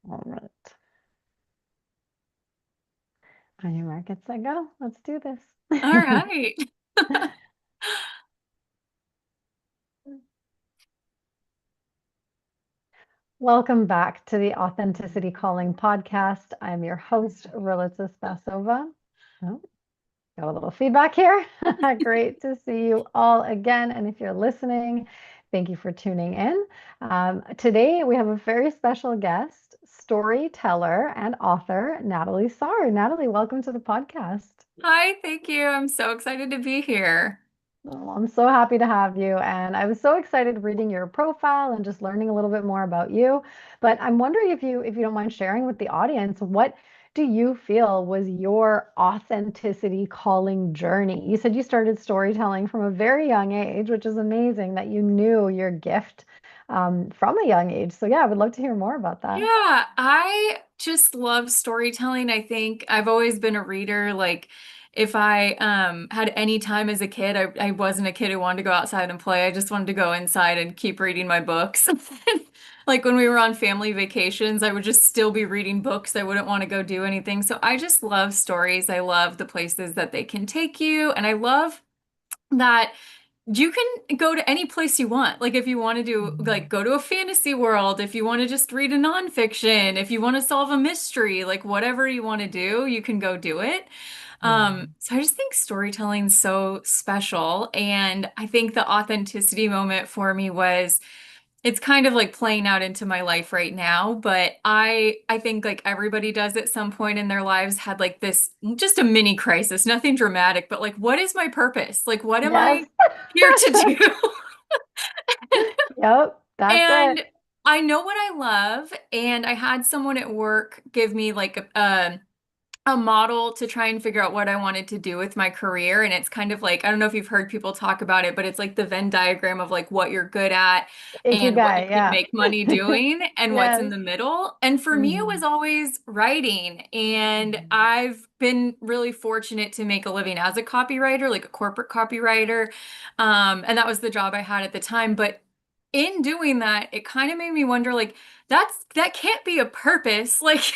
All right. On your mark, get set, go. Let's do this. All right. Welcome back to the Authenticity Calling podcast. I'm your host, Rilita Spasova. Oh, got a little feedback here. Great to see you all again. And if you're listening, thank you for tuning in. Today, we have a very special guest, storyteller and author, Natalie Saar. Natalie, welcome to the podcast. Hi, thank you. I'm so excited to be here. Oh, I'm so happy to have you. And I was so excited reading your profile and just learning a little bit more about you. But I'm wondering if you don't mind sharing with the audience, what do you feel was your authenticity calling journey? You said you started storytelling from a very young age, which is amazing that you knew your gift from a young age. So yeah, I would love to hear more about that. Yeah, I just love storytelling. I think I've always been a reader. Like if I had any time as a kid, I wasn't a kid who wanted to go outside and play. I just wanted to go inside and keep reading my books. Like when we were on family vacations, I would just still be reading books. I wouldn't want to go do anything. So I just love stories. I love the places that they can take you. And I love that you can go to any place you want. Like if you want to do like Mm. go to a fantasy world, if you want to just read a nonfiction, if you want to solve a mystery, like whatever you want to do, you can go do it. Yeah. So I just think storytelling's so special. And I think the authenticity moment for me was it's kind of like playing out into my life right now, but I think like everybody does at some point in their lives had like this just a mini crisis, nothing dramatic, but like what is my purpose? Like what am Yes. I here to do? Yep, that's it. And I know what I love, and I had someone at work give me like a model to try and figure out what I wanted to do with my career. And it's kind of like, I don't know if you've heard people talk about it, but it's like the Venn diagram of like what you're good at and what you Ikigai, can yeah. make money doing and what's in Yes. the middle. And for me, it was Mhm. always writing. And Mhm. I've been really fortunate to make a living as a copywriter, like a corporate copywriter. And that was the job I had at the time. But in doing that, it kind of made me wonder, like, that can't be a purpose. Like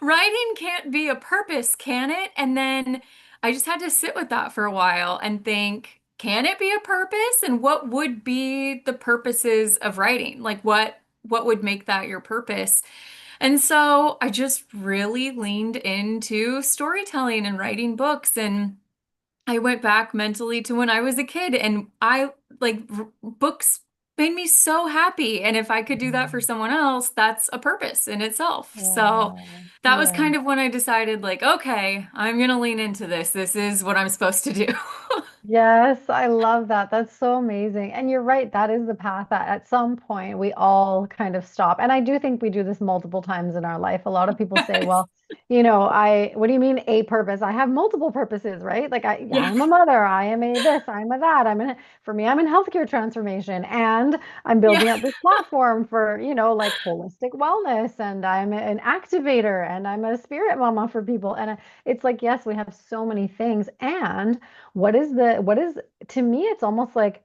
writing can't be a purpose, can it? And then I just had to sit with that for a while and think, can it be a purpose? And what would be the purposes of writing? Like what would make that your purpose? And so I just really leaned into storytelling and writing books, and I went back mentally to when I was a kid, and I like books made me so happy. And if I could do that for Mhm. someone else, that's a purpose in itself. So Wow. that was Yeah. kind of when I decided, like, okay, I'm gonna lean into this. This is what I'm supposed to do. Yes, I love that. That's so amazing. And you're right, that is the path that at some point we all kind of stop. And I do think we do this multiple times in our life. A lot of people say, Yes. well, what do you mean a purpose? I have multiple purposes, right? Like Yeah. I'm a mother, I am a this, I'm a that. For me, I'm in healthcare transformation and I'm Yeah. building up this platform for, like holistic wellness and I'm an activator and I'm a spirit mama for people. And it's like, yes, we have so many things. And what is to me it's almost like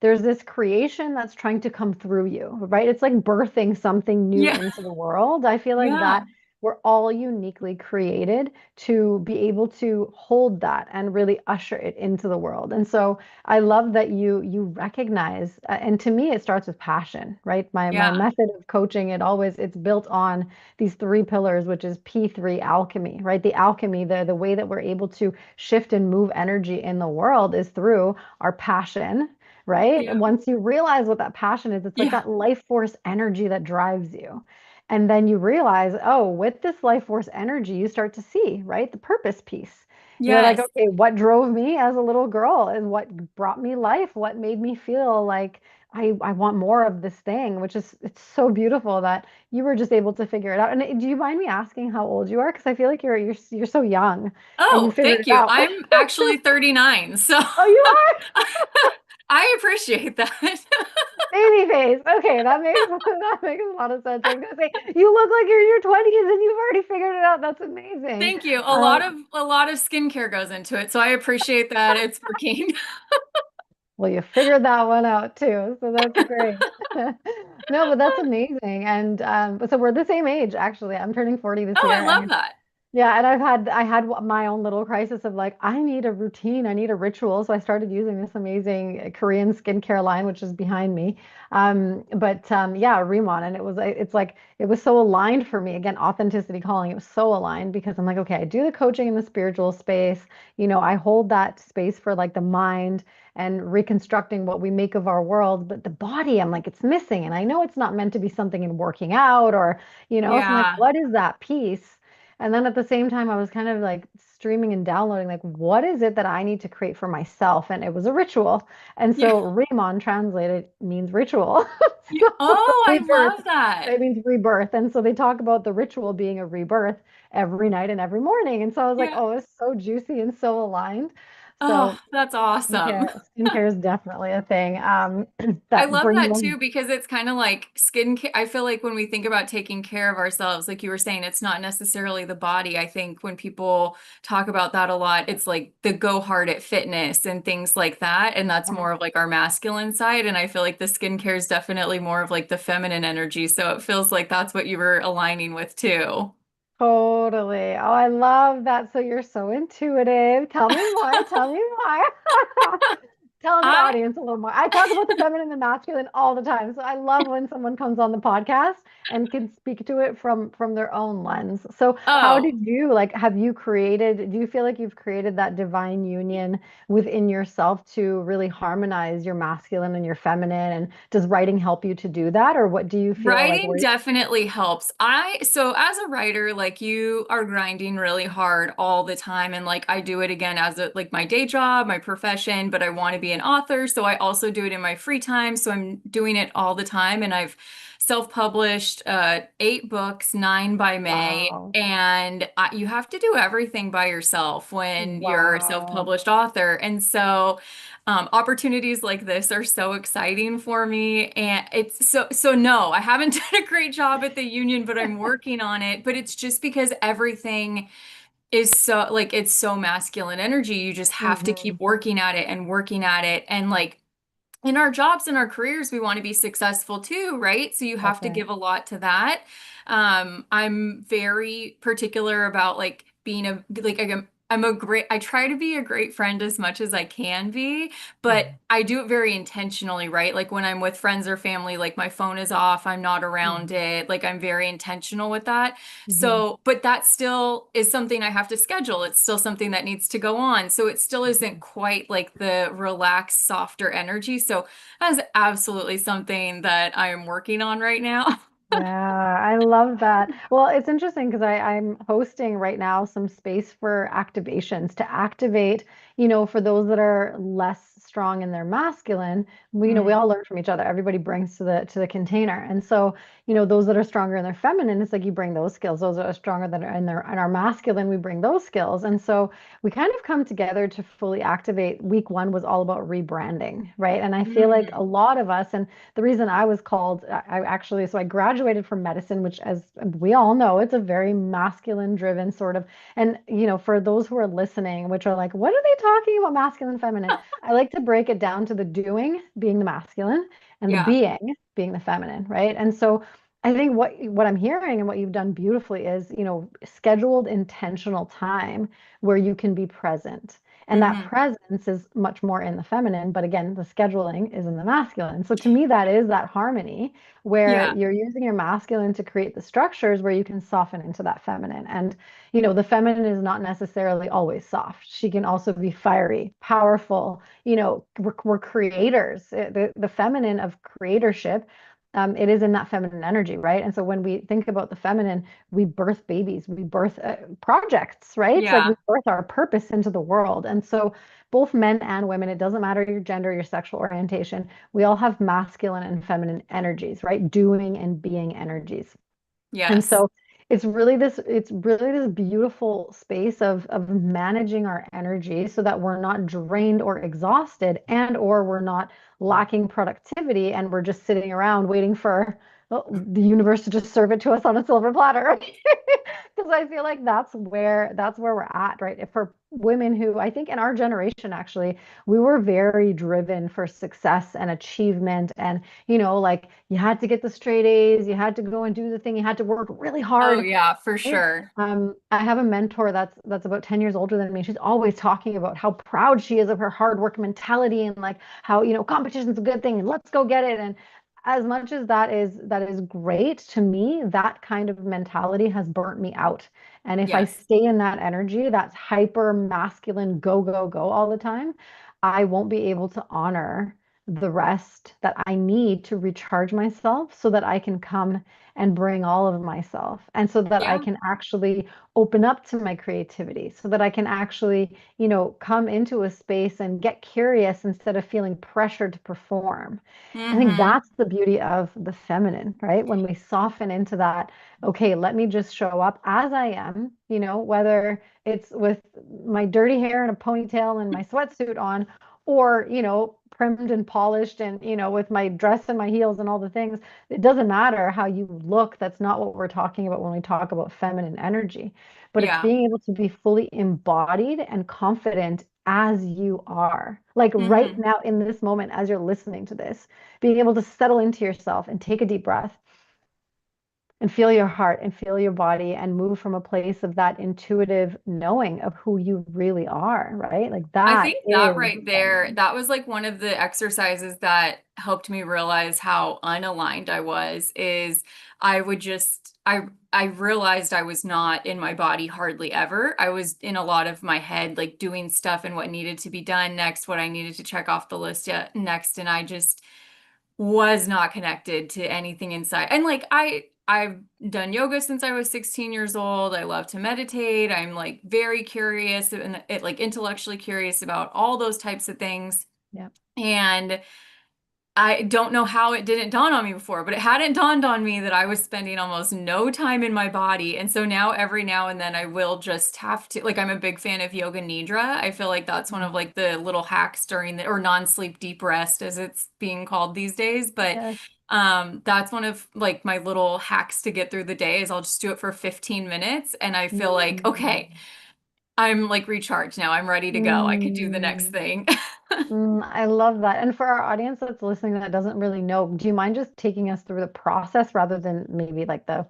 there's this creation that's trying to come through you, right? It's like birthing something new Yeah. into the world. I feel like Yeah. that we're all uniquely created to be able to hold that and really usher it into the world. And so I love that you recognize, and to me it starts with passion, right? My Yeah. method of coaching, it's built on these three pillars, which is P3 alchemy, right? The alchemy, the way that we're able to shift and move energy in the world is through our passion, right? Yeah. And once you realize what that passion is, it's like Yeah. that life force energy that drives you. And then you realize, oh, with this life force energy, you start to see, right? The purpose piece. You're like, Yes. okay, what drove me as a little girl and what brought me life? What made me feel like I want more of this thing, which is it's so beautiful that you were just able to figure it out. And do you mind me asking how old you are? Because I feel like you're so young and you Oh, figured thank it you. out. I'm actually 39, so Oh, you are I appreciate that. baby face. Okay, that makes a lot of sense. I was gonna say you look like you're in your 20s and you've already figured it out. That's amazing. Thank you. Um, A lot of skincare goes into it, so I appreciate that it's working. Well, you figured that one out too, so that's great. No, but that's amazing. And but so we're the same age, actually. I'm turning 40 this Oh, I year, love and that. yeah, and I had my own little crisis of like, I need a routine, I need a ritual. So I started using this amazing Korean skincare line, which is behind me. Yeah, Remon, and it's like it was so aligned for me. Again, authenticity calling. It was so aligned because I'm like, okay, I do the coaching in the spiritual space. I hold that space for like the mind and reconstructing what we make of our world, but the body, I'm like, it's missing. And I know it's not meant to be something in working out or, so I'm like, Yeah. what is that piece? And then at the same time, I was kind of like streaming and downloading, like, what is it that I need to create for myself? And it was a ritual. And Yeah. so Rimon translated means ritual. Yeah. So Oh, I rebirth, love that. it means rebirth. And so they talk about the ritual being a rebirth every night and every morning. And so I was like, Yeah. oh, it's so juicy and so aligned. Oh, So that's awesome. skincare is definitely a thing I that love brings that them. too because it's kind of like skincare. I feel like when we think about taking care of ourselves, like you were saying, it's not necessarily the body. I think when people talk about that a lot, it's like the go hard at fitness and things like that. And that's more of like our masculine side. And I feel like the skincare is definitely more of like the feminine energy. So it feels like that's what you were aligning with too. Totally. Oh, I love that. So you're so intuitive. Tell me more. Tell me more. Tell the I audience a little more. I talk about the feminine and the masculine all the time. So I love when someone comes on the podcast and can speak to it from their own lens. So how Oh, did you like have you created, do you feel like you've created that divine union within yourself to really harmonize your masculine and your feminine? And does writing help you to do that? Or what do you feel like writing where definitely helps. So as a writer, like you are grinding really hard all the time. And like I do it again as like my day job, my profession, but I want to be an author. So I also do it in my free time. So I'm doing it all the time. And I've self-published 8 books, 9 by May. wow. And you have to do everything by yourself when you're a Wow. self-published author. And so opportunities like this are so exciting for me. And it's so no, I haven't done a great job at the union, but I'm working on it. But it's just because everything is so like it's so masculine energy. You just have to Hmm. keep working at it and working at it. And like in our jobs and our careers, we want to be successful too, right? So you have That's to right. give a lot to that. I'm very particular about like being I'm a great, I try to be a great friend as much as I can be, but Mhm. I do it very intentionally, right? Like when I'm with friends or family, like my phone is off, I'm not around Mhm. it. Like I'm very intentional with that. Mhm. So, but that still is something I have to schedule. It's still something that needs to go on. So it still isn't Mhm. quite like the relaxed, softer energy. So that is absolutely something that I am working on right now. Yeah, I love that. Well, it's interesting because I'm hosting right now some space for activations to activate, for those that are less strong in their masculine, we Mm, all learn from each other. Everybody brings to the container. And so, those that are stronger in their feminine, it's like you bring those skills. Those that are stronger than are in their in our masculine, we bring those skills. And so we kind of come together to fully activate. Week one was all about rebranding, right? And I feel like a mm, lot of us, and the reason I was called, so I graduated from medicine, which, as we all know, it's a very masculine driven sort of, and, for those who are listening, which are like, what are they talking about, masculine, feminine? I like to break it down to the doing being the masculine and the yeah. being the feminine, right? And so I think what I'm hearing and what you've done beautifully is, scheduled intentional time where you can be present. And that Hmm. presence is much more in the feminine, but again, the scheduling is in the masculine. So to me, that is that harmony where Yeah. you're using your masculine to create the structures where you can soften into that feminine. And, the feminine is not necessarily always soft. She can also be fiery, powerful. We're creators. The feminine of creatorship, it is in that feminine energy, right? And so when we think about the feminine, we birth babies, we birth projects, right? It's like we Yeah. birth our purpose into the world. And so both men and women, it doesn't matter your gender, your sexual orientation, we all have masculine and feminine energies, right? Doing and being energies. And Yes. so it's really this beautiful space of managing our energy so that we're not drained or exhausted and or we're not lacking productivity and we're just sitting around waiting for the universe to just serve it to us on a silver platter. Because I feel like that's where we're at, right? If for women who I think in our generation actually, we were very driven for success and achievement and like you had to get the straight A's, you had to go and do the thing, you had to work really Oh hard. yeah, for Right. sure. I have a mentor that's about 10 years older than me. She's always talking about how proud she is of her hard work mentality and like how, competition's a good thing and let's go get it. And as much as that is great to me, that kind of mentality has burnt me out. And if I Yes. stay in that energy, that's hyper masculine, go, go, go all the time, I won't be able to honor the rest that I need to recharge myself so that I can come and bring all of myself and so that I Yeah. can actually open up to my creativity so that I can actually come into a space and get curious instead of feeling pressured to perform. I think Mm-hmm. that's the beauty of the feminine, right? When we soften into that, okay, let me just show up as I am, whether it's with my dirty hair and a ponytail and my sweatsuit on, or, primed and polished and, with my dress and my heels and all the things. It doesn't matter how you look. That's not what we're talking about when we talk about feminine energy. But it's Yeah. being able to be fully embodied and confident as you are. Like right Mm-hmm. now in this moment, as you're listening to this, being able to settle into yourself and take a deep breath and feel your heart and feel your body and move from a place of that intuitive knowing of who you really are, right? Like I that think that is right there, feminine. that was like one of the exercises that helped me realize how unaligned I was, is I would just I realized I was not in my body hardly ever. I was in a lot of my head, like doing stuff and what needed to be done next, what I needed to check off the list yet next, and I just was not connected to anything inside. And like I've done yoga since I was 16 years old. I love to meditate. I'm like very curious and like intellectually curious about all those types of things. Yeah. And I don't know how it didn't dawn on me before, but it hadn't dawned on me that I was spending almost no time in my body. And so now every now and then I will just have to, like, I'm a big fan of yoga nidra. I feel like that's one of like the little hacks during the, or non-sleep deep rest as it's being called these days. But Yes. that's one of like my little hacks to get through the day is I'll just do it for 15 minutes and I feel like, Mm. okay, I'm like recharged now. I'm ready to go. I could do the next Mm. thing. I love that. And for our audience that's listening that doesn't really know, do you mind just taking us through the process rather than maybe like the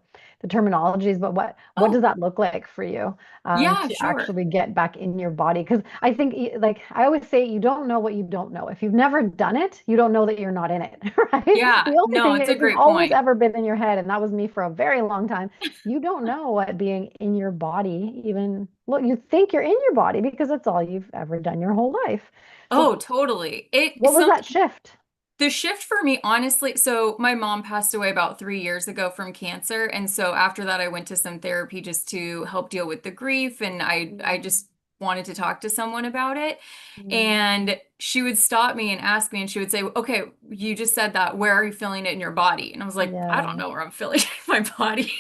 terminologies, but what does Oh, that look like for you yeah, to sure. actually get back in your body? Because I think like I always say, you don't know what you don't know. If you've never done it, you don't know that you're not in it, right? Yeah, The only no, thing it's a is it's great always point. ever been in your head, and that was me for a very long time. You don't know what being in your body even look, you think you're in your body because that's all you've ever done your whole life. Oh, So totally. It what was some that shift? The shift for me, honestly, so my mom passed away about 3 years ago from cancer. And so after that, I went to some therapy just to help deal with the grief. And I Mm, just wanted to talk to someone about it. mm, And she would stop me and ask me, and she would say, okay, you just said that. Where are you feeling it in your body? And I was like, I don't yeah, know where I'm feeling it in my body.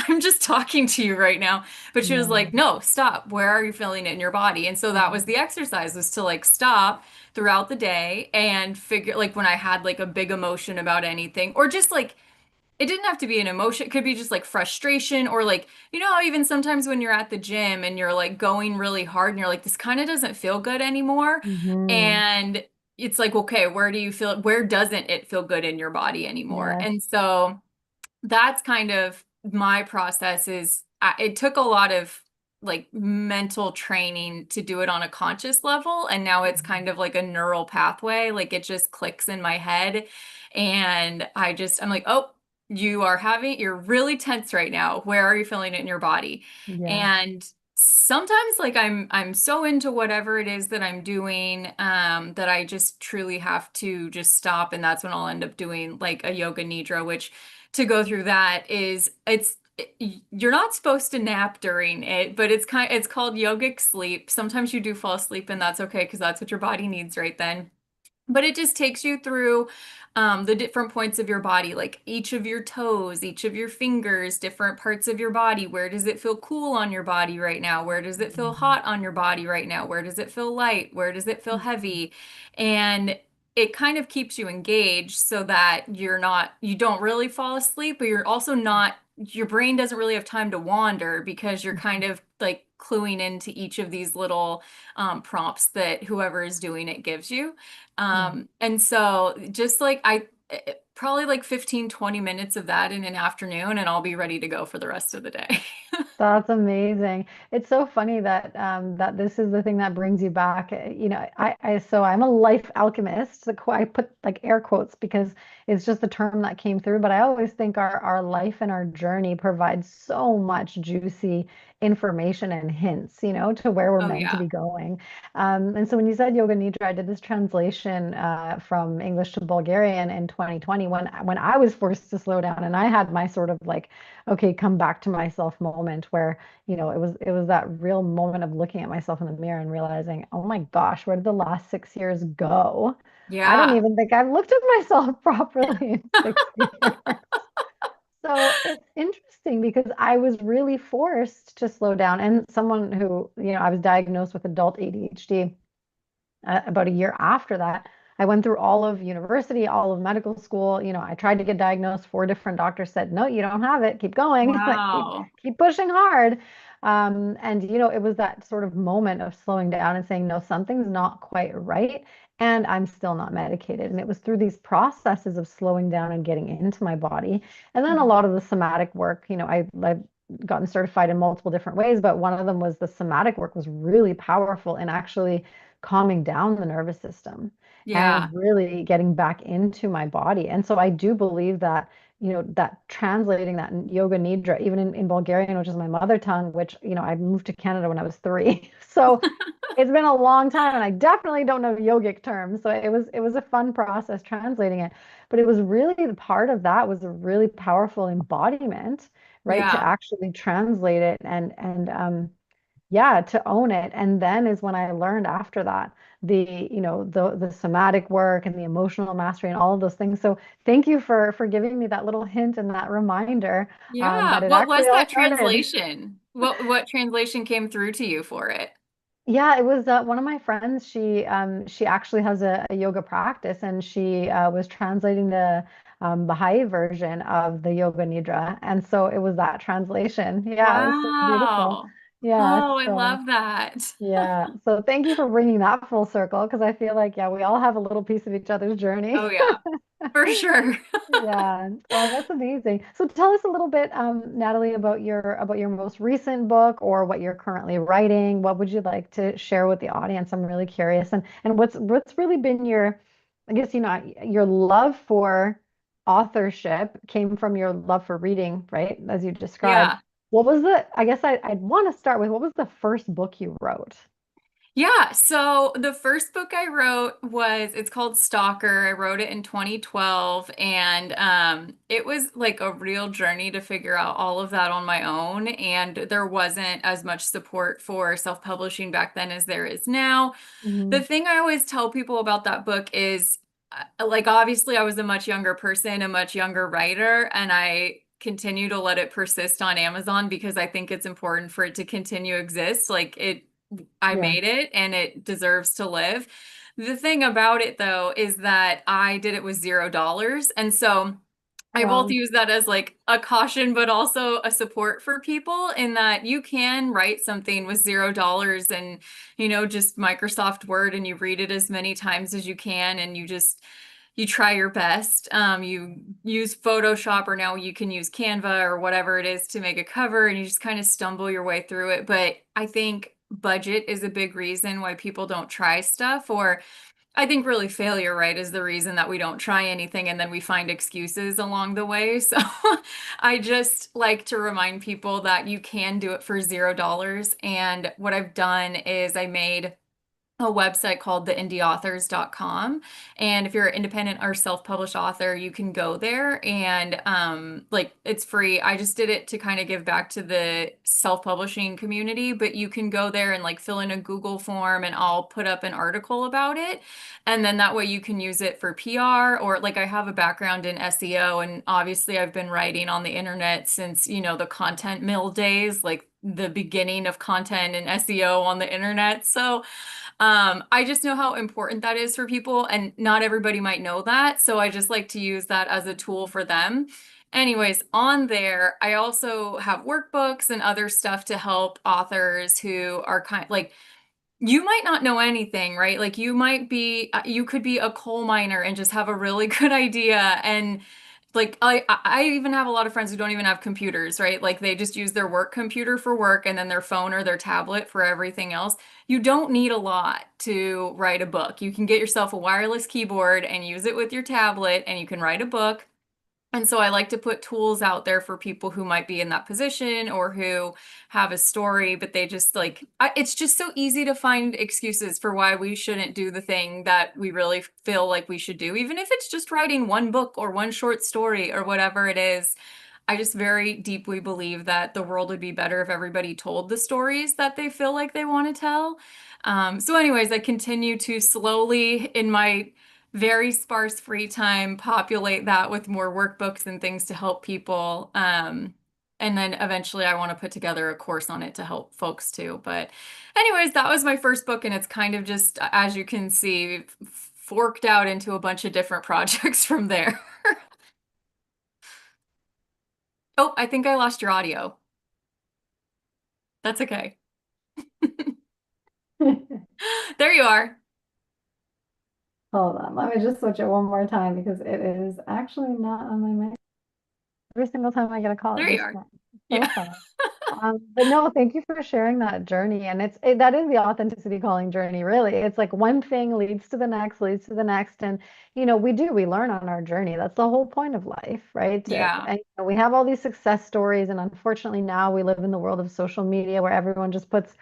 I'm just talking to you right now. But she was yeah, like, no, stop. Where are you feeling it in your body? And so that was mm, the exercise, was to like stop throughout the day and figure, like, when I had like a big emotion about anything, or just like it didn't have to be an emotion. It could be just like frustration, or like, how even sometimes when you're at the gym and you're like going really hard and you're like, this kind of doesn't feel good anymore. hmm, And it's like, okay, where do you feel it? Where doesn't it feel good in your body anymore? yes, And so that's kind of my process. It took a lot of like mental training to do it on a conscious level, and now it's mhm, kind of like a neural pathway, like it just clicks in my head. And I'm like, oh, you're really tense right now, where are you feeling it in your body? yes, And sometimes like I'm so into whatever it is that I'm doing, that I just truly have to just stop, and that's when I'll end up doing like a yoga nidra, which, to go through that, you're not supposed to nap during it, but it's called yogic sleep. Sometimes you do fall asleep, and that's okay because that's what your body needs right then. But it just takes you through the different points of your body, like each of your toes, each of your fingers, different parts of your body. Where does it feel cool on your body right now? Where does it feel mhm, hot on your body right now? Where does it feel light? Where does it feel mhm, heavy? And it kind of keeps you engaged so that you don't really fall asleep, but you're also not your brain doesn't really have time to wander because you're kind of like cluing into each of these little prompts that whoever is doing it gives you. Yeah. And so just like probably like 15, 20 minutes of that in an afternoon, and I'll be ready to go for the rest of the day. That's amazing. It's so funny that that this is the thing that brings you back. So I'm a life alchemist. I put like air quotes because it's just the term that came through. But I always think our life and our journey provides so much juicy information and hints, to where we're Oh meant to yeah. be going. And so when you said Yoga Nidra, I did this translation from English to Bulgarian in 2020 when I was forced to slow down, and I had my sort of like okay, come back to myself moment where, it was that real moment of looking at myself in the mirror and realizing, oh my gosh, where did the last 6 years go? I don't Yeah. even think I've looked at myself properly in 6 years. So it's interesting because I was really forced to slow down. And someone who, I was diagnosed with adult ADHD about a year after that. I went through all of university, all of medical school. I tried to get diagnosed. 4 different doctors said, no, you don't have it. Keep going. Like Wow. keep pushing hard. And it was that sort of moment of slowing down and saying, no, something's not quite right. And I'm still not medicated. And it was through these processes of slowing down and getting into my body. And then a lot of the somatic work, I've gotten certified in multiple different ways, but one of them was the somatic work was really powerful in actually calming down the nervous system Yeah. and really getting back into my body. And so I do believe that, that translating that yoga nidra, even in Bulgarian, which is my mother tongue, which, I moved to Canada when I was 3. So it's been a long time and I definitely don't know yogic terms. So it was a fun process translating it. But it was really the part of that was a really powerful embodiment, right? To Yeah. actually translate it and yeah, to own it. And then is when I learned after that the somatic work and the emotional mastery and all of those things. So thank you for giving me that little hint and that reminder Yeah. that it What actually was all that started. translation? What translation came through to you for it? Yeah, it was one of my friends. She actually has a yoga practice, and she was translating the Baha'i version of the Yoga Nidra, and so it was that translation. Yeah, it was so beautiful. Wow. Yeah, Oh, I so love that. yeah, so thank you for bringing that full circle because I feel like yeah, we all have a little piece of each other's journey. Oh yeah, for sure. Yeah. Oh, that's amazing. So tell us a little bit, Natalie, about your most recent book or what you're currently writing. What would you like to share with the audience? I'm really curious. And what's really been your, I guess, your love for authorship came from your love for reading, right? As you described. Yeah. I guess I'd want to start with what was the first book you wrote? Yeah, so the first book I wrote it's called Stalker. I wrote it in 2012, and it was like a real journey to figure out all of that on my own, and there wasn't as much support for self-publishing back then as there is now. The Hmm. thing I always tell people about that book is like obviously I was a much younger person, a much younger writer, and I continue to let it persist on Amazon because I think it's important for it to continue to exist. I Yeah. made it and it deserves to live. The thing about it though is that I did it with $0. And so I both Wow. use that as like a caution, but also a support for people in that you can write something with $0 and, just Microsoft Word and you read it as many times as you can and you try your best. You use Photoshop or now you can use Canva or whatever it is to make a cover and you just kind of stumble your way through it. But I think budget is a big reason why people don't try stuff or I think really failure, right, is the reason that we don't try anything and then we find excuses along the way. So I just like to remind people that you can do it for $0. And what I've done is I made a website called theindieauthors.com. And if you're an independent or self-published author, you can go there and like it's free. I just did it to kind of give back to the self-publishing community, but you can go there and like fill in a Google form and I'll put up an article about it. And then that way you can use it for PR or like I have a background in SEO and obviously I've been writing on the internet since, the content mill days, like the beginning of content and SEO on the internet. So I just know how important that is for people, and not everybody might know that. So I just like to use that as a tool for them. Anyways, on there, I also have workbooks and other stuff to help authors who are kind like you might not know anything, right? Like you could be a coal miner and just have a really good idea. And like I even have a lot of friends who don't even have computers, right? Like they just use their work computer for work and then their phone or their tablet for everything else. You don't need a lot to write a book. You can get yourself a wireless keyboard and use it with your tablet and you can write a book. And so I like to put tools out there for people who might be in that position or who have a story, but they just it's just so easy to find excuses for why we shouldn't do the thing that we really feel like we should do, even if it's just writing one book or one short story or whatever it is. I just very deeply believe that the world would be better if everybody told the stories that they feel like they want to tell. So, anyways, I continue to slowly, in my very sparse free time, populate that with more workbooks and things to help people. And then eventually I want to put together a course on it to help folks too. But anyways, that was my first book, and it's kind of just, as you can see, forked out into a bunch of different projects from there. Oh, I think I lost your audio. That's okay. There you are. Hold on, let me just switch it one more time because it is actually not on my mic. Every single time I get a call, it There you are. disconnects. It's so Yeah. fun. But no, thank you for sharing that journey. And that is the authenticity calling journey, really. It's like one thing leads to the next, leads to the next. And, we learn on our journey. That's the whole point of life, right? Yeah. We have all these success stories. And unfortunately, now we live in the world of social media where everyone just puts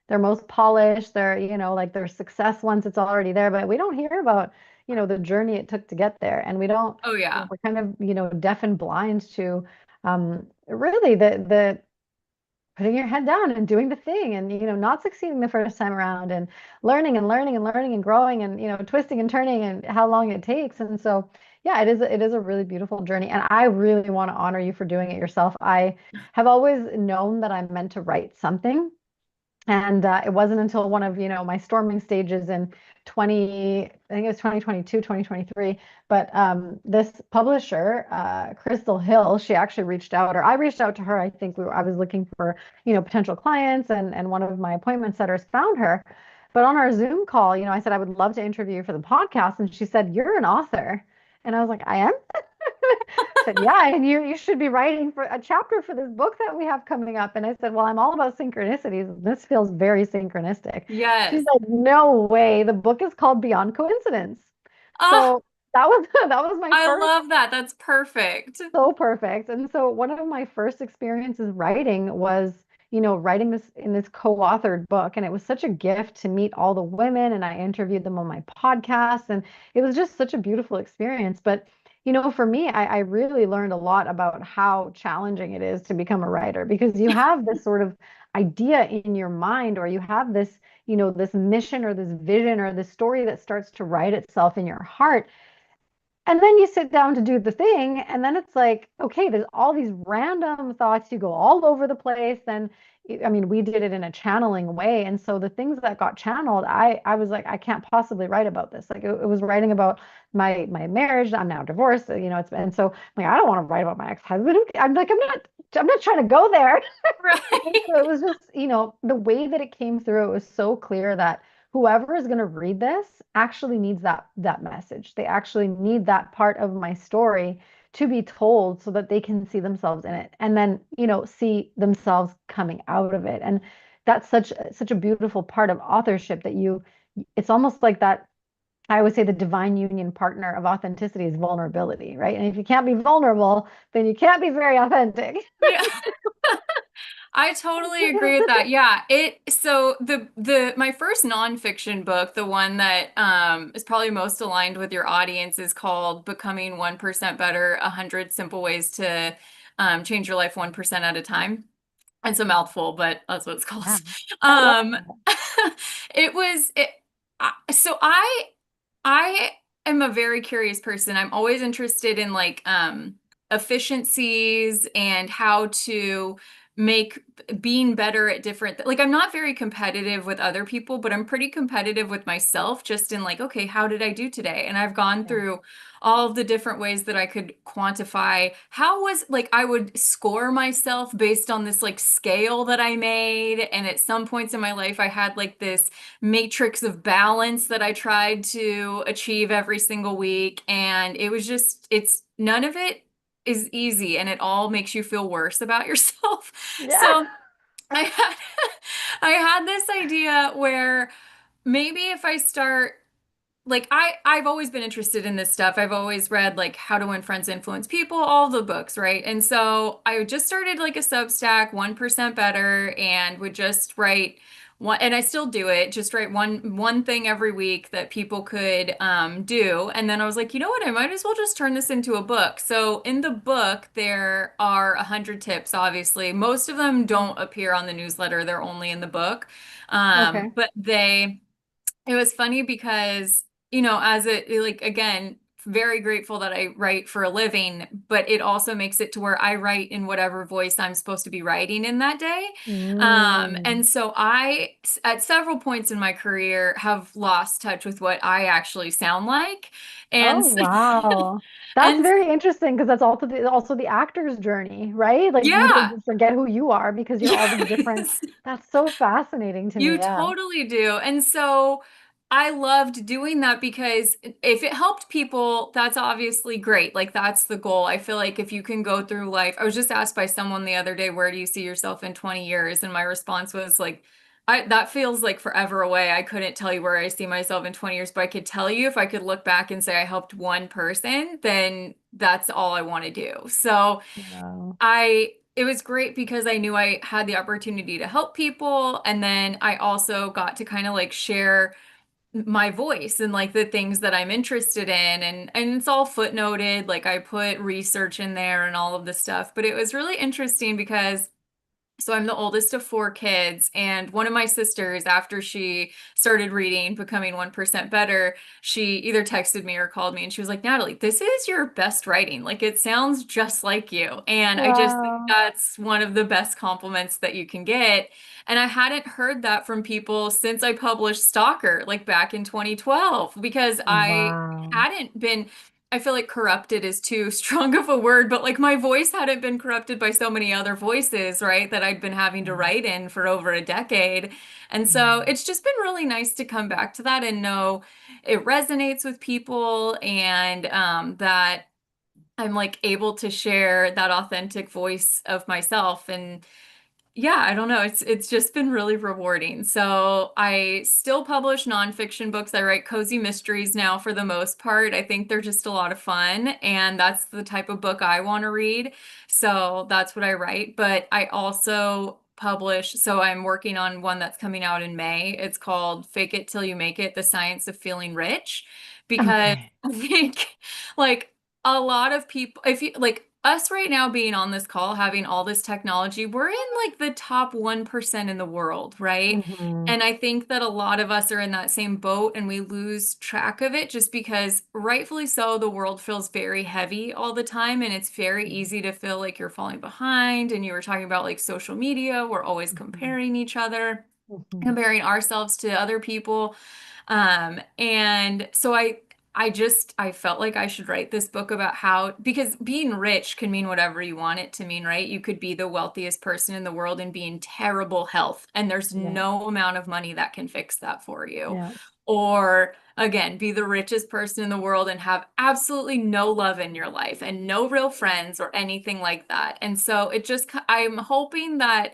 their most polished, like their success once it's already there. But we don't hear about, the journey it took to get there. And we don't, Oh, yeah. we're kind of, deaf and blind to really the putting your head down and doing the thing and not succeeding the first time around and learning and learning and learning and growing and twisting and turning and how long it takes. And so yeah, it is a really beautiful journey, and I really want to honor you for doing it yourself. I have always known that I'm meant to write something, and it wasn't until one of, my storming stages in 20, I think it was 2022, 2023. But this publisher, Crystal Hill, she actually reached out, or I reached out to her. I think I was looking for, potential clients, and one of my appointment setters found her. But on our Zoom call, I said, I would love to interview you for the podcast. And she said, you're an author. And I was like, I am? Said, yeah, and you should be writing for a chapter for this book that we have coming up. And I said, well, I'm all about synchronicities. This feels very synchronistic. She's Yes. like, no way. The book is called Beyond Coincidence. Oh, So that was that was my I first. love that. That's perfect. So perfect. And so one of my first experiences writing was, writing this in this co-authored book. And it was such a gift to meet all the women, and I interviewed them on my podcast. And it was just such a beautiful experience. But, for me, I really learned a lot about how challenging it is to become a writer, because you have this sort of idea in your mind, or you have this, this mission or this vision or this story that starts to write itself in your heart. And then you sit down to do the thing, and then it's like, okay, there's all these random thoughts. You go all over the place. Then, I mean, we did it in a channeling way. And so the things that got channeled, I was like, I can't possibly write about this. Like it was writing about my marriage. I'm now divorced. It's been, so I'm like, I don't want to write about my ex-husband. I'm like, I'm not trying to go there. And so it Right. was just, the way that it came through, it was so clear that whoever is going to read this actually needs that message. They actually need that part of my story to be told so that they can see themselves in it, and then, see themselves coming out of it. And that's such a beautiful part of authorship, that it's almost like that. I always say the divine union partner of authenticity is vulnerability, right? And if you can't be vulnerable, then you can't be very authentic. Yeah. I totally agree with that. Yeah, so the my first nonfiction book, the one that is probably most aligned with your audience, is called Becoming 1% Better: 100 Simple Ways to Change Your Life 1% at a Time. It's a mouthful, but that's what it's called. Yeah, I love Um, that. it was it, so I am a very curious person. I'm always interested in like efficiencies and how to make being better at different, like I'm not very competitive with other people, but I'm pretty competitive with myself just in like, okay, how did I do today? And I've gone Yeah. through all of the different ways that I could quantify how was like I would score myself based on this like scale that I made. And at some points in my life, I had like this matrix of balance that I tried to achieve every single week. And it was just, it's none of it is easy and it all makes you feel worse about yourself. Yeah. So I had I had this idea where maybe if I start like I've always been interested in this stuff. I've always read like How to Win Friends, Influence People, all the books, right? And so I just started like a Substack, 1% Better, and would just write one, and I still do it, just write one thing every week that people could do. And then I was like, you know what? I might as well just turn this into a book. So in the book, there are 100 tips, obviously. Most of them don't appear on the newsletter, they're only in the book. Okay. But they it was funny because, as a like again, very grateful that I write for a living, but it also makes it to where I write in whatever voice I'm supposed to be writing in that day. And Mm. so I, at several points in my career, have lost touch with what I actually sound like. Oh, And wow. That's and very interesting because that's also the actor's journey, right? Like yeah, you forget who you are because you're all these different. yes. That's so fascinating to me. You Yeah. totally do. And so I loved doing that because if it helped people, that's obviously great. Like that's the goal. I feel like if you can go through life, I was just asked by someone the other day, where do you see yourself in 20 years? And my response was like, that feels like forever away. I couldn't tell you where I see myself in 20 years, but I could tell you if I could look back and say I helped one person, then that's all I want to do. So Wow. it was great because I knew I had the opportunity to help people. And then I also got to kind of like share my voice and like the things that I'm interested in. And it's all footnoted. Like I put research in there and all of this stuff. But it was really interesting because so I'm the oldest of four kids, and one of my sisters, after she started reading Becoming 1% Better, she either texted me or called me, and she was like, Natalie, this is your best writing. Like it sounds just like you. And I just think Wow. that's one of the best compliments that you can get. And I hadn't heard that from people since I published Stalker, like back in 2012, because I Wow. hadn't been. I feel like corrupted is too strong of a word, but like my voice hadn't been corrupted by so many other voices, right? That I'd been having to Yeah. write in for over a decade. And so Mm. it's just been really nice to come back to that and know it resonates with people and that I'm like able to share that authentic voice of myself. And yeah, I don't know. It's just been really rewarding. So I still publish nonfiction books. I write cozy mysteries now for the most part. I think they're just a lot of fun, and that's the type of book I want to read. So that's what I write. But I also publish, so I'm working on one that's coming out in May. It's called Fake It Till You Make It: The Science of Feeling Rich, because Okay. I think like a lot of people, if you like us right now being on this call, having all this technology, we're in like the top 1% in the world, right? Hmm. And I think that a lot of us are in that same boat and we lose track of it just because, rightfully so, the world feels very heavy all the time. And it's very easy to feel like you're falling behind. And you were talking about like social media, we're always Hmm. comparing each other, Hmm. comparing ourselves to other people. And so I felt like I should write this book about how, because being rich can mean whatever you want it to mean, right? You could be the wealthiest person in the world and be in terrible health, and there's Yeah. no amount of money that can fix that for you. Yeah. Or again, be the richest person in the world and have absolutely no love in your life and no real friends or anything like that. And so I'm hoping that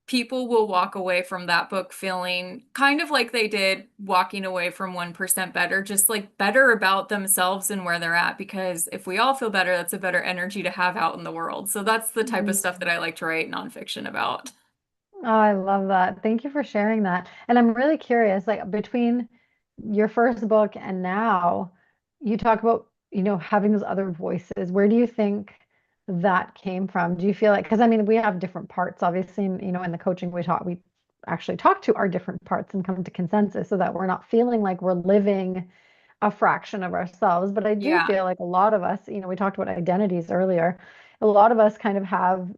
people will walk away from that book feeling kind of like they did walking away from 1% Better, just like better about themselves and where they're at. Because if we all feel better, that's a better energy to have out in the world. So that's the type of stuff that Mm. I like to write nonfiction about. Oh, I love that. Thank you for sharing that. And I'm really curious, like between your first book and now, you talk about, having those other voices. Where do you think that came from? Do you feel like, because I mean, we have different parts, obviously, and, in the coaching we actually talk to our different parts and come to consensus so that we're not feeling like we're living a fraction of ourselves. But I do Yeah. feel like a lot of us, we talked about identities earlier. a lot of us kind of have,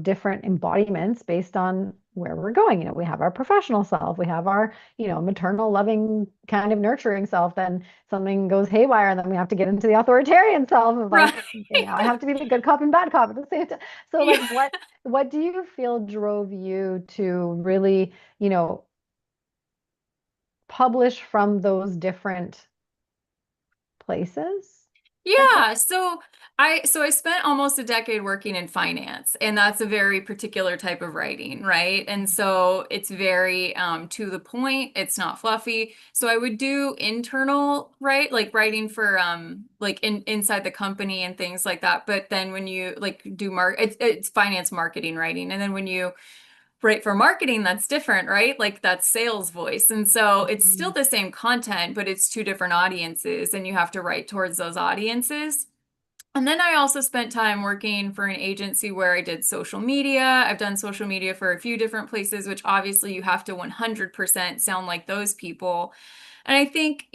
different embodiments based on where we're going. We have our professional self, we have our, maternal, loving, kind of nurturing self. Then something goes haywire, and then we have to get into the authoritarian self of Right. like, I have to be the good cop and bad cop at the same time. So like, Yeah. what do you feel drove you to really, publish from those different places, I guess? Yeah, so I spent almost a decade working in finance, and that's a very particular type of writing, right? And so it's very to the point. It's not fluffy. So I would do internal, right, like writing for like inside the company and things like that. But then when you like do it's finance marketing writing, and then when you write for marketing, that's different, right? Like that's sales voice. And so it's still Mhm. the same content, but it's two different audiences, and you have to write towards those audiences. And then I also spent time working for an agency where I did social media. I've done social media for a few different places, which obviously you have to 100% sound like those people. And I think,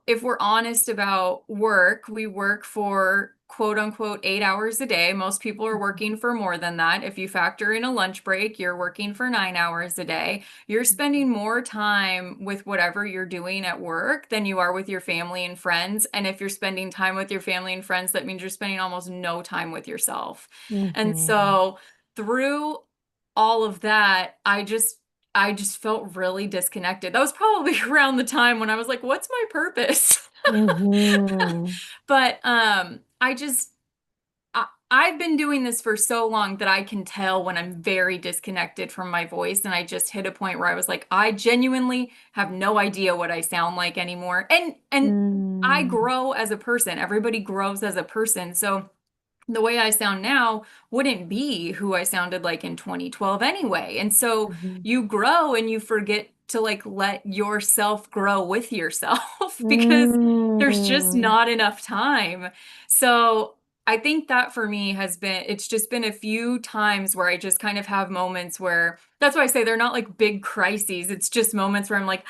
if we're honest about work, we work for quote unquote 8 hours a day. Most people are working for more than that. If you factor in a lunch break, you're working for 9 hours a day. You're spending more time with whatever you're doing at work than you are with your family and friends. And if you're spending time with your family and friends, that means you're spending almost no time with yourself. And Mhm. so through all of that, I just felt really disconnected. That was probably around the time when I was like, what's my purpose? Mhm. But I've been doing this for so long that I can tell when I'm very disconnected from my voice. And I just hit a point where I was like, I genuinely have no idea what I sound like anymore. And I Mhm. grow as a person. Everybody grows as a person. So the way I sound now wouldn't be who I sounded like in 2012 anyway. And so Mhm. you grow and you forget to like let yourself grow with yourself because there's just Mm. not enough time. So I think that for me it's just been a few times where I just kind of have moments where that's why I say they're not like big crises. It's just moments where I'm like,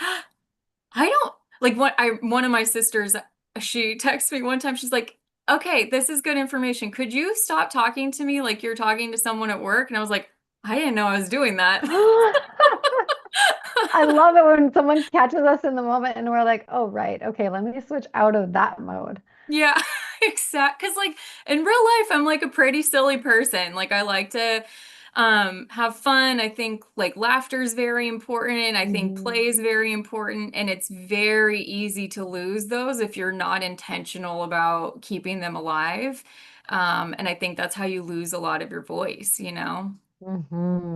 I don't like one of my sisters, she texted me one time, she's like, okay, this is good information. Could you stop talking to me like you're talking to someone at work? And I was like, I didn't know I was doing that. I love it when someone catches us in the moment and we're like, oh, right. Okay, let me switch out of that mode. Yeah, exact. Because like in real life, I'm like a pretty silly person. Like I like to have fun. I think like laughter is very important. I think Mhm. play is very important, and it's very easy to lose those if you're not intentional about keeping them alive. And I think that's how you lose a lot of your voice, you know?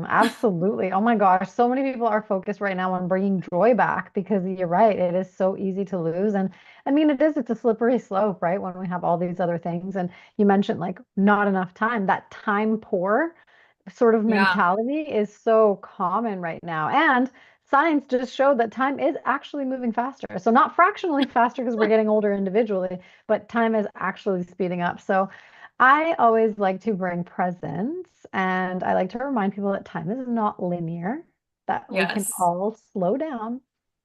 Absolutely. Oh my gosh, so many people are focused right now on bringing joy back because you're right, it is so easy to lose. And I mean, it's a slippery slope, right? When we have all these other things. And you mentioned like not enough time, that time poor sort of Yeah. mentality is so common right now. And science just showed that time is actually moving faster. So not fractionally faster because we're getting older individually, but time is actually speeding up. So I always like to bring presence, and I like to remind people that time is not linear, that we can Yes. all slow down,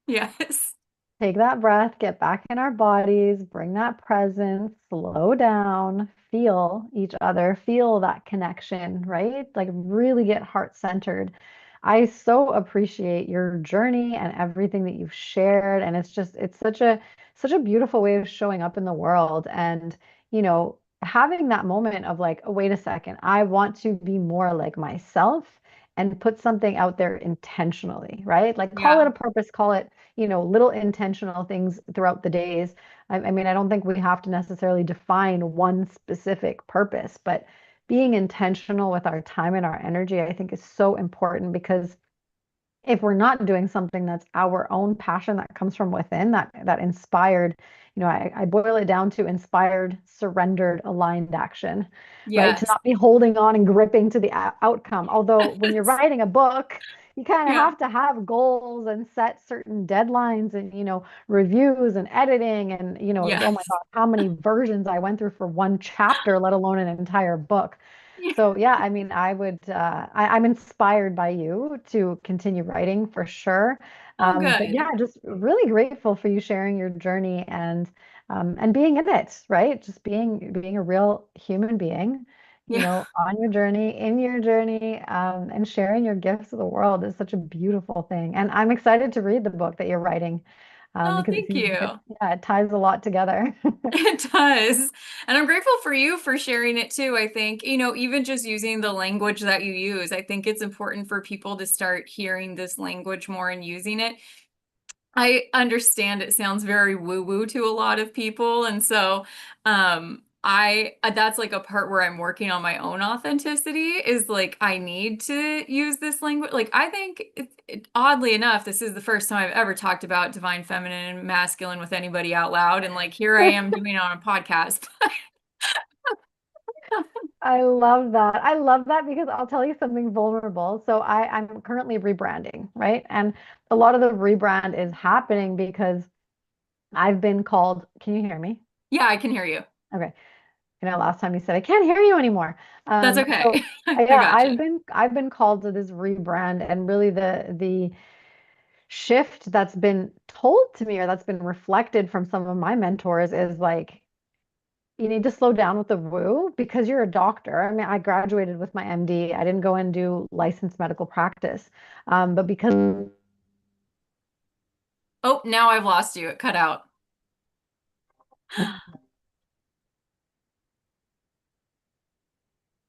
Yes. take that breath, get back in our bodies, bring that presence, slow down, feel each other, feel that connection, right? Like really get heart centered. I so appreciate your journey and everything that you've shared. And it's such a beautiful way of showing up in the world. And, having that moment of like, oh, wait a second, I want to be more like myself and put something out there intentionally, right? Like call it Yeah. a purpose, call it little intentional things throughout the days. I mean, I don't think we have to necessarily define one specific purpose, but being intentional with our time and our energy, I think is so important because if we're not doing something that's our own passion that comes from within, that inspired, I boil it down to inspired, surrendered, aligned action, right? To Yes. not be holding on and gripping to the outcome. Although when you're writing a book, you kind of Yeah. have to have goals and set certain deadlines and, reviews and editing and, oh my Yes. God, how many versions I went through for one chapter, let alone an entire book. So yeah, I mean, I'm inspired by you to continue writing for sure. Oh, But yeah, good. just really grateful for you sharing your journey and being in it, right? Just being a real human being, you Yeah. know, on your journey, in your journey, and sharing your gifts with the world is such a beautiful thing. And I'm excited to read the book that you're writing, Oh, because it thank seems like you. yeah, it ties a lot together. It does. And I'm grateful for you for sharing it too. I think, even just using the language that you use, I think it's important for people to start hearing this language more and using it. I understand it sounds very woo-woo to a lot of people, and so I that's like a part where I'm working on my own authenticity is like I need to use this language. Like I think oddly enough, this is the first time I've ever talked about divine feminine and masculine with anybody out loud, and like here I am doing it on a podcast. I love that. I love that because I'll tell you something vulnerable. So I'm currently rebranding, right? And a lot of the rebrand is happening because I've been called, can you hear me? Yeah, I can hear you. Okay. You know, last time you said I can't hear you anymore. That's So okay. I yeah, gotcha. I've been called to this rebrand, and really the shift that's been told to me or that's been reflected from some of my mentors is like you need to slow down with the woo because you're a doctor. I mean, I graduated with my MD. I didn't go and do licensed medical practice, but because Oh, now I've lost you. It cut out.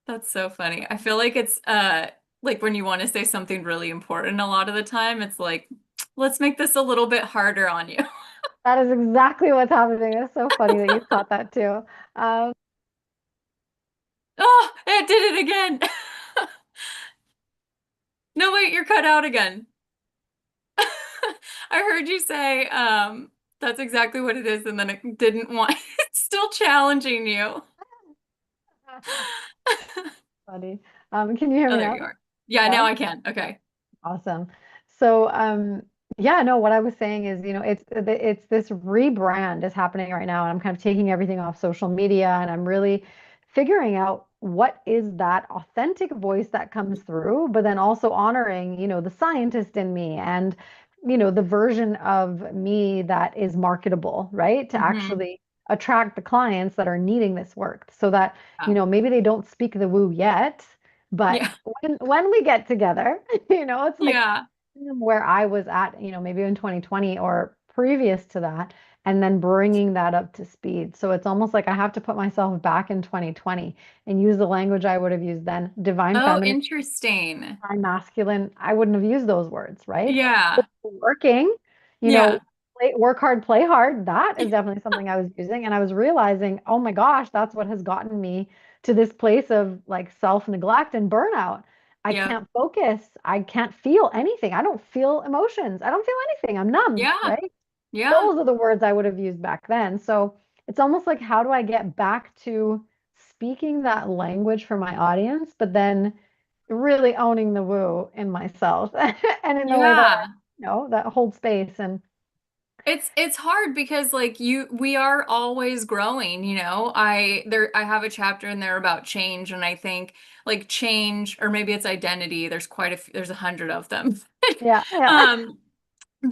That's so funny. I feel like it's like when you want to say something really important a lot of the time, it's like, let's make this a little bit harder on you. that is exactly what's happening. It's so funny that you caught that too. Um, Oh, it did it again. No, wait, you're cut out again. I heard you say that's exactly what it is, and then it didn't want it's still challenging you. funny. Can you hear Oh, me there now? you are. Yeah, Yeah. now I can. Okay. Awesome. So, yeah, no, what I was saying is, you know, it's this rebrand is happening right now, and I'm kind of taking everything off social media, and I'm really figuring out what is that authentic voice that comes through, but then also honoring, you know, the scientist in me and, you know, the version of me that is marketable, right? To Hmm. actually attract the clients that are needing this work, so that, Yeah. you know, maybe they don't speak the woo yet, but Yeah. when we get together, you know, it's like Yeah. where I was at, you know, maybe in 2020 or previous to that, and then bringing that up to speed. So it's almost like I have to put myself back in 2020 and use the language I would have used then. Divine Oh, feminine, interesting. divine masculine, I wouldn't have used those words, right? But Yeah. working, you know, Yeah. work hard, play hard, that is definitely something I was using. And I was realizing, oh my gosh, that's what has gotten me to this place of like self-neglect and burnout. I Yeah. can't focus. I can't feel anything. I don't feel emotions. I don't feel anything. I'm numb, Yeah. right? Yeah. Those are the words I would have used back then. So it's almost like, how do I get back to speaking that language for my audience, but then really owning the woo in myself and in a way that, Yeah. you know, that holds space and It's hard because like we are always growing, you know. I have a chapter in there about change, and I think like change, or maybe it's identity. There's quite a few, there's 100 of them. yeah, yeah. Um,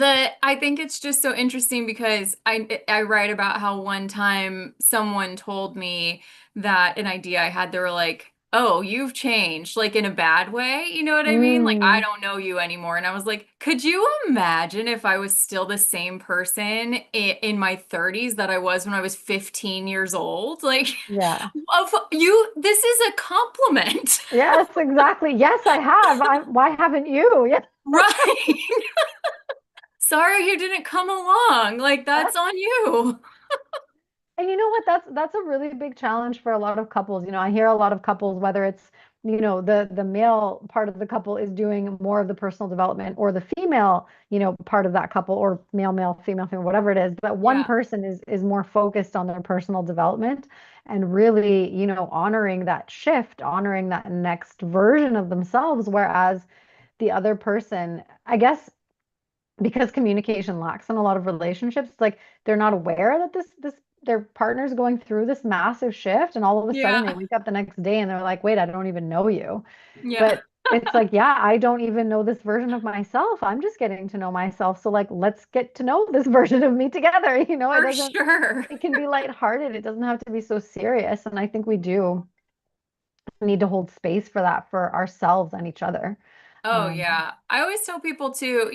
I think it's just so interesting because I write about how one time someone told me that an idea I had, they were like, "Oh, you've changed," like in a bad way, you know what I mean? Like I Mm, don't know you anymore. And I was like, "Could you imagine if I was still the same person in my 30s that I was when I was 15 years old?" Like yeah. of you, this is a compliment. Yes, exactly. Yes, I have. Why haven't you? Yeah. Right. Sorry you didn't come along. Like that's on you. And you know what? That's a really big challenge for a lot of couples. You know, I hear a lot of couples, whether it's, you know, the male part of the couple is doing more of the personal development, or the female, you know, part of that couple, or male, female, female, whatever it is, but one Yeah. person is more focused on their personal development and really, you know, honoring that shift, honoring that next version of themselves, whereas the other person, I guess because communication lacks in a lot of relationships, it's like they're not aware that this their partner's going through this massive shift, and all of a sudden they Yeah. wake up the next day and they're like, wait, I don't even know you. Yeah. But it's like, yeah, I don't even know this version of myself. I'm just getting to know myself. So like, let's get to know this version of me together. You know, For sure. it can be lighthearted. It doesn't have to be so serious. And I think we do need to hold space for that for ourselves and each other. Oh Um, yeah. I always tell people too,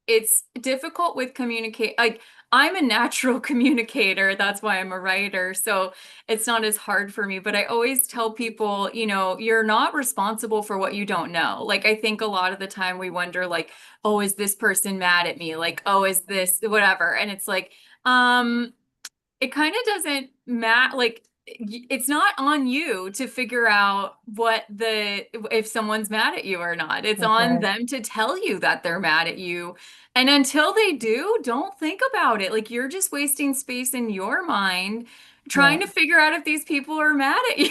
it's difficult with communicate. Like I'm a natural communicator. That's why I'm a writer. So it's not as hard for me, but I always tell people, you're not responsible for what you don't know. Like I think a lot of the time we wonder like, oh, is this person mad at me? Like, oh, is this whatever? And it's like, um, it kind of doesn't matter. Like, it's not on you to figure out if someone's mad at you or not. It's that's on right. them to tell you that they're mad at you. And until they do, don't think about it. Like, you're just wasting space in your mind trying Yeah. to figure out if these people are mad at you.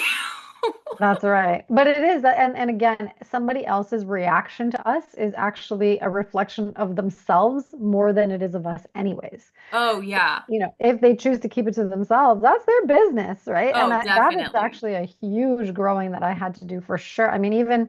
That's right. But it is that, and again, somebody else's reaction to us is actually a reflection of themselves more than it is of us anyways. Oh, yeah. If they choose to keep it to themselves, that's their business, right? And Oh, that is definitely. actually a huge growing that I had to do for sure. I mean, even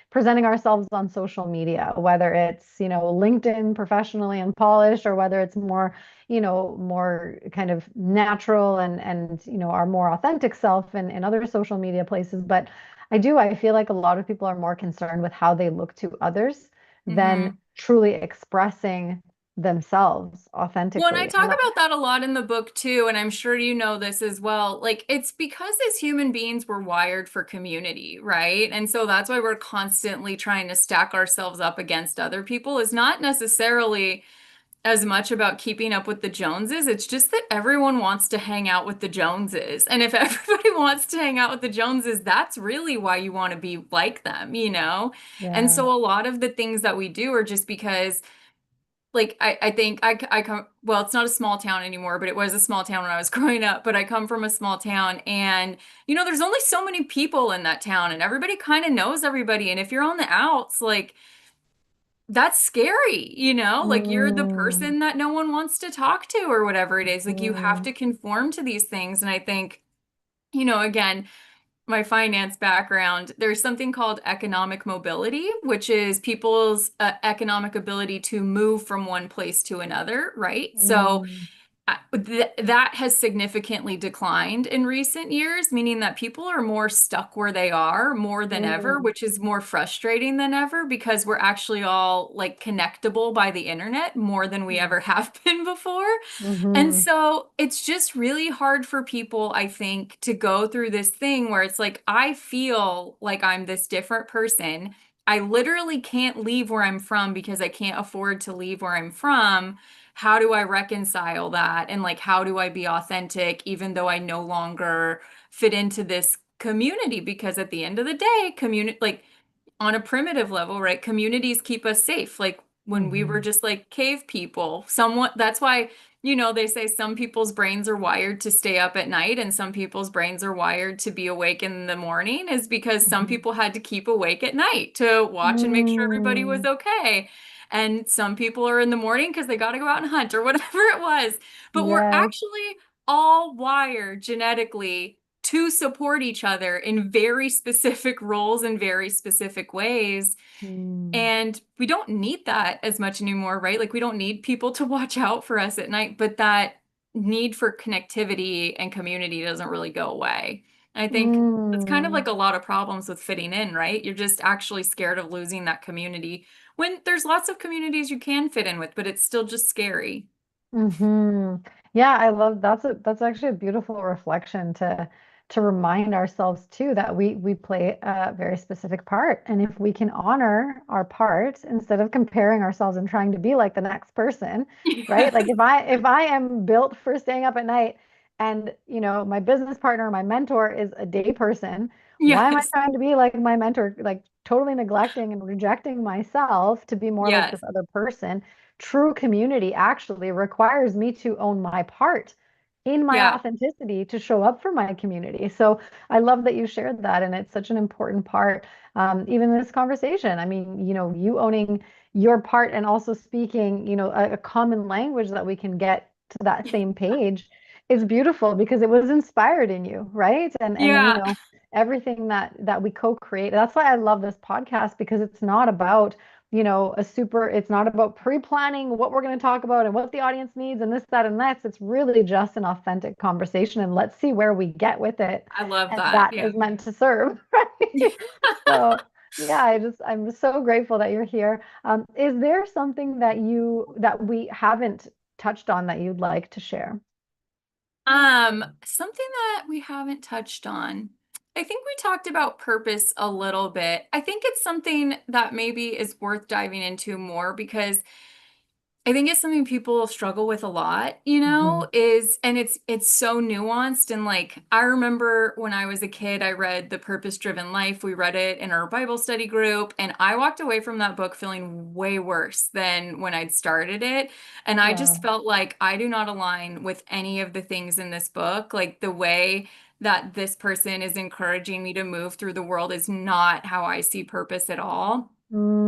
presenting ourselves on social media, whether it's, LinkedIn professionally and polished, or whether it's more, more kind of natural and our more authentic self in other social media places. But I feel like a lot of people are more concerned with how they look to others than Hmm. truly expressing themselves Well, and I authentically. talk about that a lot in the book too, and I'm sure you know this as well. Like, it's because as human beings, we're wired for community, right? And so that's why we're constantly trying to stack ourselves up against other people, is not necessarily as much about keeping up with the Joneses. It's just that everyone wants to hang out with the Joneses. And if everybody wants to hang out with the Joneses, that's really why you want to be like them, you know? And Yeah. so a lot of the things that we do are just because like I think I come well, it's not a small town anymore, but it was a small town when I was growing up. But I come from a small town, and there's only so many people in that town, and everybody kind of knows everybody. And if you're on the outs, like that's scary, like you're the Mm, person that no one wants to talk to or whatever it is. Like you have mm, to conform to these things. And I think, again, my finance background, there's something called economic mobility, which is people's economic ability to move from one place to another, right? So mm, that has significantly declined in recent years, meaning that people are more stuck where they are more than ever, mm, which is more frustrating than ever because we're actually all like connectable by the internet more than we ever have been before. And mm, so it's just really hard for people, I think, to go through this thing where it's like, I feel like I'm this different person. I literally can't leave where I'm from because I can't afford to leave where I'm from. How do I reconcile that? And like, how do I be authentic even though I no longer fit into this community? Because at the end of the day, community, like, on a primitive level, right? Communities keep us safe. Like when we were mm, just like cave people, somewhat, that's why, they say some people's brains are wired to stay up at night and some people's brains are wired to be awake in the morning, is because some mm, people had to keep awake at night to watch and make sure everybody was mm. okay. And some people are in the morning because they got to go out and hunt or whatever it was. But we're Yes. actually all wired genetically to support each other in very specific roles in very specific ways. Mm, And we don't need that as much anymore, right? Like we don't need people to watch out for us at night, but that need for connectivity and community doesn't really go away. And I think that's kind of mm. like a lot of problems with fitting in, right? You're just actually scared of losing that community when there's lots of communities you can fit in with, but it's still just scary. Hmm. Yeah, I love that's actually a beautiful reflection to remind ourselves too that we play a very specific part. And if we can honor our part instead of comparing ourselves and trying to be like the next person, right? Like Yes. if I am built for staying up at night and my business partner, my mentor is a day person, why am I Yes. trying to be like my mentor, like totally neglecting and rejecting myself to be more like Yes. this other person? True community actually requires me to own my part in my Yeah. authenticity to show up for my community. So I love that you shared that, and it's such an important part, even in this conversation. I mean, you owning your part and also speaking, a common language that we can get to that same page is beautiful because it was inspired in you, right? And then, Yeah. everything that we co-create. That's why I love this podcast because it's not about it's not about pre-planning what we're going to talk about and what the audience needs and this, that, and that. It's really just an authentic conversation and let's see where we get with it. I love And that. that Yeah. is meant to serve, right? So yeah, I'm so grateful that you're here. Is there something that we haven't touched on that you'd like to share? Something that we haven't touched on. I think we talked about purpose a little bit. I think it's something that maybe is worth diving into more because I think it's something people struggle with a lot, Hmm. and it's so nuanced. And like I remember when I was a kid, I read The Purpose-Driven Life. We read it in our Bible study group, and I walked away from that book feeling way worse than when I'd started it. And I just Wow. felt like I do not align with any of the things in this book. Like the way that this person is encouraging me to move through the world is not how I see purpose at all.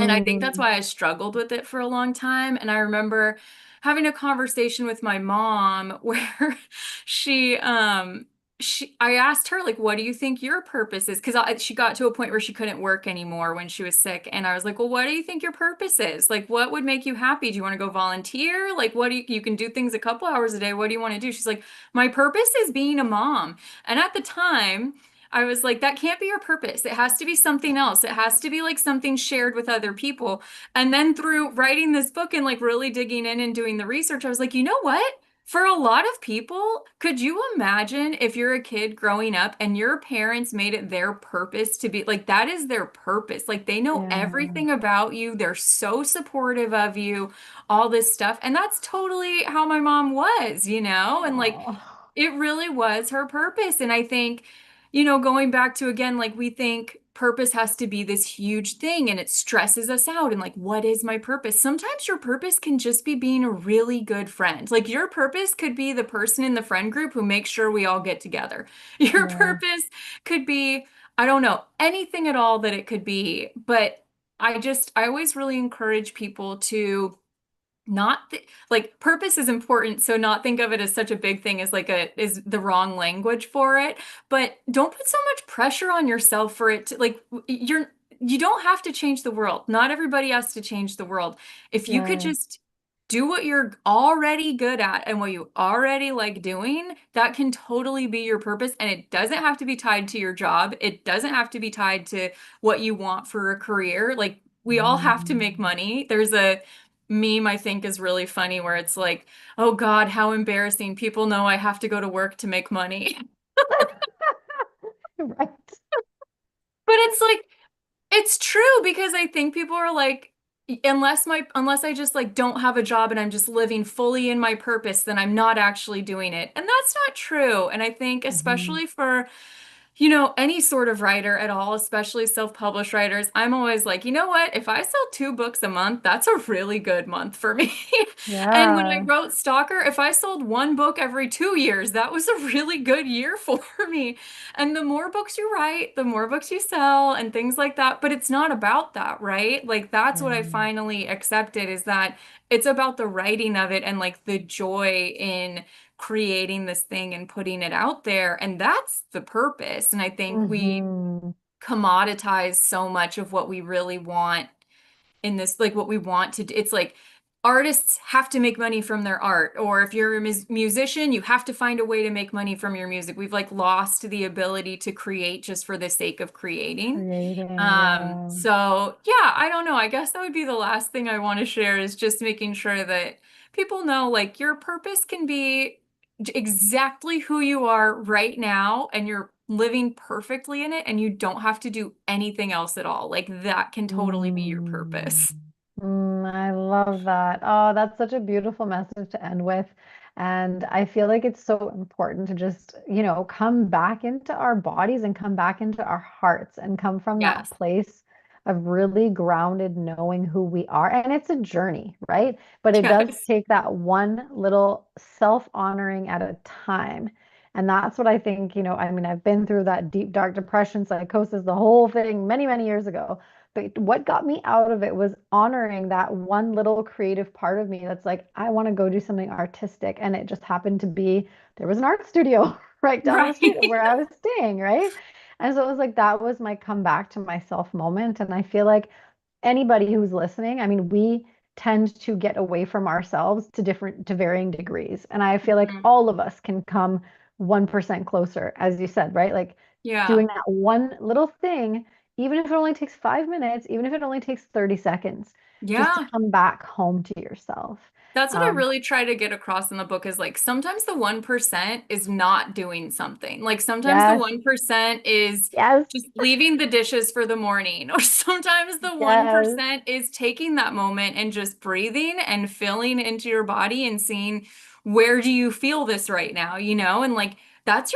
And I think that's Mm, why I struggled with it for a long time. And I remember having a conversation with my mom where she I asked her like, what do you think your purpose is? Because she got to a point where she couldn't work anymore when she was sick. And I was like, well, what do you think your purpose is? Like, what would make you happy? Do you want to go volunteer? Like, what do you can do things a couple hours a day. What do you want to do? She's like, my purpose is being a mom. And at the time, I was like, that can't be your purpose. It has to be something else. It has to be like something shared with other people. And then through writing this book and like really digging in and doing the research, I was like, you know what? For a lot of people, could you imagine if you're a kid growing up and your parents made it their purpose to be like, that is their purpose? Like they know yeah. everything about you. They're so supportive of you, all this stuff. And that's totally how my mom was, And like, Oh, it really was her purpose. And I think, going back to again, like we think purpose has to be this huge thing and it stresses us out. And like, what is my purpose? Sometimes your purpose can just be being a really good friend. Like, your purpose could be the person in the friend group who makes sure we all get together. Your yeah. purpose could be, I don't know, anything at all that it could be. But I always really encourage people to not th like purpose is important, so not think of it as such a big thing as like a is the wrong language for it, but don't put so much pressure on yourself for it to like you don't have to change the world. Not everybody has to change the world. If you could Right. just do what you're already good at and what you already like doing, that can totally be your purpose. And it doesn't have to be tied to your job. It doesn't have to be tied to what you want for a career. Like, we all have to make Mm. money. There's a meme I think is really funny where it's like, oh God, how embarrassing. People know I have to go to work to make money. Right. But it's like, it's true because I think people are like, unless I just like don't have a job and I'm just living fully in my purpose, then I'm not actually doing it. And that's not true. And I think Hmm. especially for any sort of writer at all, especially self-published writers, I'm always like, you know what? If I sell 2 books a month, that's a really good month for me. And when I Yeah. wrote Stalker, if I sold 1 book every 2 years, that was a really good year for me. And the more books you write, the more books you sell and things like that. But it's not about that, right? Like that's what I Yeah. finally accepted is that it's about the writing of it and like the joy in creating this thing and putting it out there. And that's the purpose. And I think we Hmm. commoditize so much of what we really want in this, like what we want to do. It's like artists have to make money from their art, or if you're a musician, you have to find a way to make money from your music. We've like lost the ability to create just for the sake of creating. Creating, yeah. So yeah, I don't know. I guess that would be the last thing I want to share is just making sure that people know like your purpose can be exactly who you are right now and you're living perfectly in it and you don't have to do anything else at all. Like that can totally be your Mm. purpose. I love that. Oh, that's such a beautiful message to end with. And I feel like it's so important to just, come back into our bodies and come back into our hearts and come from that Yes. place of really grounded knowing who we are. And it's a journey, right? But it does Yes. take that one little self-honoring at a time. And that's what I think, I mean, I've been through that deep, dark depression, psychosis, the whole thing many, many years ago. But what got me out of it was honoring that one little creative part of me that's like, I want to go do something artistic. And it just happened to be there was an art studio right down the Right. street of where I was staying, right? And so it was like that was my comeback to myself moment. And I feel like anybody who's listening, I mean, we tend to get away from ourselves to varying degrees. And I feel like Mhm. all of us can come 1% closer, as you said, right? Like Yeah. doing that one little thing, even if it only takes 5 minutes, even if it only takes 30 seconds, just to Yeah. come back home to yourself. That's what I Um, really try to get across in the book is like sometimes the 1% is not doing something. Like sometimes the yes, 1% is yes, just leaving the dishes for the morning, or sometimes the yes. 1% is taking that moment and just breathing and feeling into your body and seeing where do you feel this right now, you know? And like that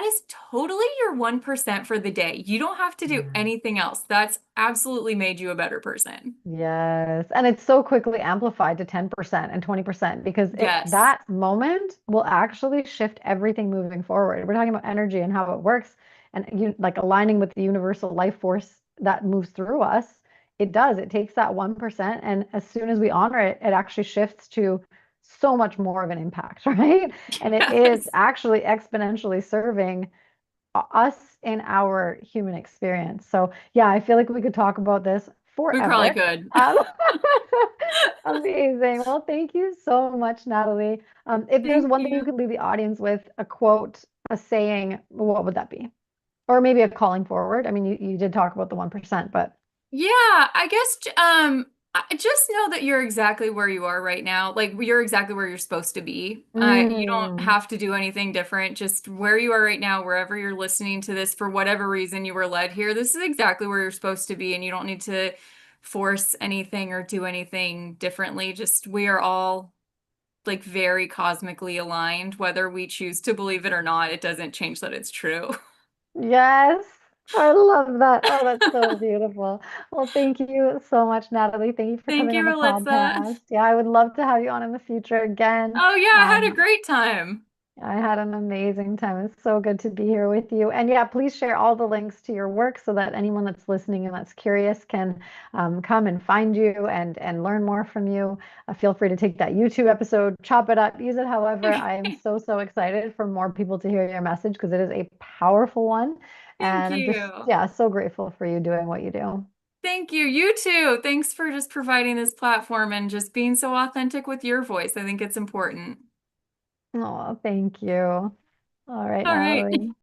is totally your 1% for the day. You don't have to do Yeah. anything else. That's absolutely made you a better person. Yes. And it's so quickly amplified to 10% and 20% because Yes. that moment will actually shift everything moving forward. We're talking about energy and how it works and you like aligning with the universal life force that moves through us. It does. It takes that 1% and as soon as we honor it, it actually shifts to so much more of an impact, right? And it is Yes. actually exponentially serving us in our human experience. So yeah, I feel like we could talk about this We probably forever. could. Um, amazing. Well, thank you so much, Natalie. If there's Thank one thing you you. could leave the audience with, a quote, a saying, what would that be? Or maybe a calling forward. I mean, you did talk about the 1%, but Yeah, I guess just know that you're exactly where you are right now. Like you're exactly where you're supposed to be. You don't mm, have to do anything different. Just where you are right now, wherever you're listening to this, for whatever reason you were led here, this is exactly where you're supposed to be, and you don't need to force anything or do anything differently. Just we are all like very cosmically aligned, whether we choose to believe it or not. It doesn't change that it's true. yes, I love that. Oh, that's so beautiful. Well, thank you so much, Natalie. Thank you for Thank coming on you, the Alyssa. podcast. Yeah, I would love to have you on in the future again. Oh yeah, I had a Um, great time. I had an amazing time. It's so good to be here with you. And yeah, please share all the links to your work so that anyone that's listening and that's curious can come and find you and learn more from you. Feel free to take that YouTube episode, chop it up, use it however. I am so excited for more people to hear your message because it is a powerful one. Thank And I'm just, you. yeah, so grateful for you doing what you do. Thank you. You too. Thanks for just providing this platform and just being so authentic with your voice. I think it's important. Oh, thank you. All right, All right. Natalie.